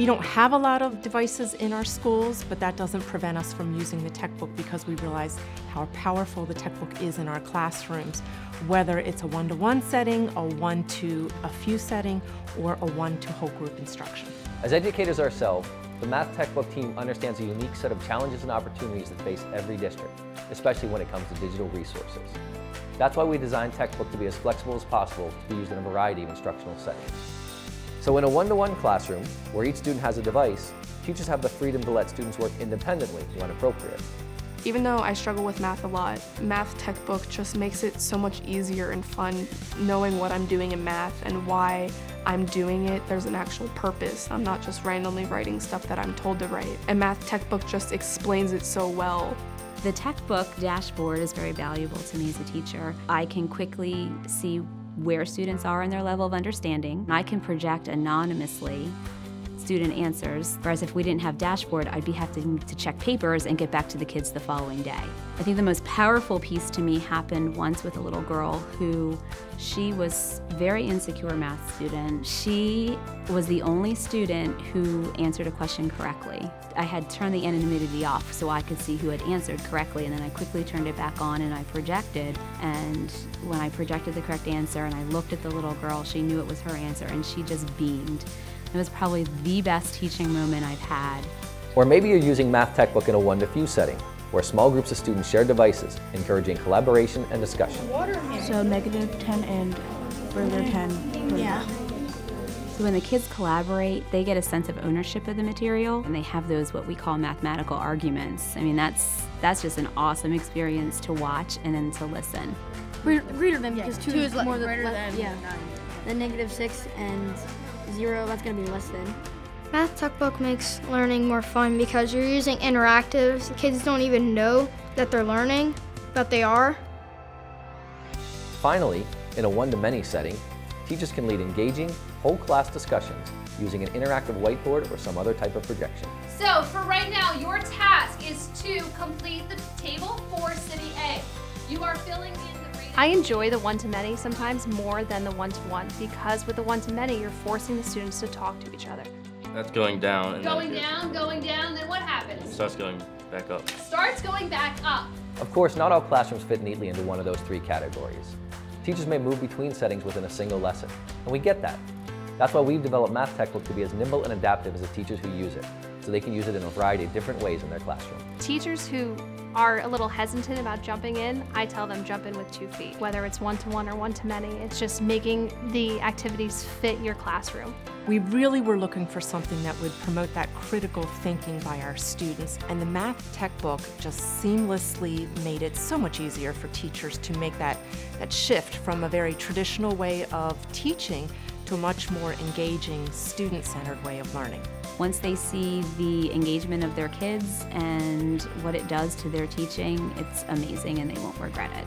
We don't have a lot of devices in our schools, but that doesn't prevent us from using the textbook because we realize how powerful the textbook is in our classrooms, whether it's a one-to-one setting, a one-to-a-few setting, or a one-to-whole group instruction. As educators ourselves, the Math Textbook team understands a unique set of challenges and opportunities that face every district, especially when it comes to digital resources. That's why we designed Textbook to be as flexible as possible to be used in a variety of instructional settings. So in a one-to-one classroom, where each student has a device, teachers have the freedom to let students work independently when appropriate. Even though I struggle with math a lot, Math Textbook just makes it so much easier and fun knowing what I'm doing in math and why I'm doing it. There's an actual purpose. I'm not just randomly writing stuff that I'm told to write. And Math Textbook just explains it so well. The textbook dashboard is very valuable to me as a teacher. I can quickly see where students are in their level of understanding. I can project anonymously student answers, whereas if we didn't have dashboard, I'd be having to check papers and get back to the kids the following day. I think the most powerful piece to me happened once with a little girl she was very insecure math student. She was the only student who answered a question correctly. I had turned the anonymity off so I could see who had answered correctly, and then I quickly turned it back on and I projected. And when I projected the correct answer and I looked at the little girl, she knew it was her answer and she just beamed. It was probably the best teaching moment I've had. Or maybe you're using Math Textbook in a one-to-few setting, where small groups of students share devices, encouraging collaboration and discussion. So -10 and further 10. Yeah. So when the kids collaborate, they get a sense of ownership of the material, and they have those what we call mathematical arguments. I mean, that's just an awesome experience to watch and then to listen. Greater than, because 2 is more greater than, than yeah. 9. Then -6 and 0, that's going to be less than. Math Textbook makes learning more fun because you're using interactives. The kids don't even know that they're learning, but they are. Finally, in a one-to-many setting, teachers can lead engaging, whole class discussions using an interactive whiteboard or some other type of projection. So for right now, your task is to complete the table for City A. You are filling in the reading. I enjoy the one-to-many sometimes more than the one-to-one because with the one-to-many, you're forcing the students to talk to each other. That's going down. And going down, then what happens? It starts going back up. Starts going back up. Of course, not all classrooms fit neatly into one of those three categories. Teachers may move between settings within a single lesson, and we get that. That's why we've developed Math Textbook to be as nimble and adaptive as the teachers who use it, so they can use it in a variety of different ways in their classroom. Teachers who are a little hesitant about jumping in, I tell them jump in with 2 feet. Whether it's one-to-one or one-to-many, it's just making the activities fit your classroom. We really were looking for something that would promote that critical thinking by our students, and the Math Textbook just seamlessly made it so much easier for teachers to make that shift from a very traditional way of teaching to a much more engaging, student-centered way of learning. Once they see the engagement of their kids and what it does to their teaching, it's amazing and they won't regret it.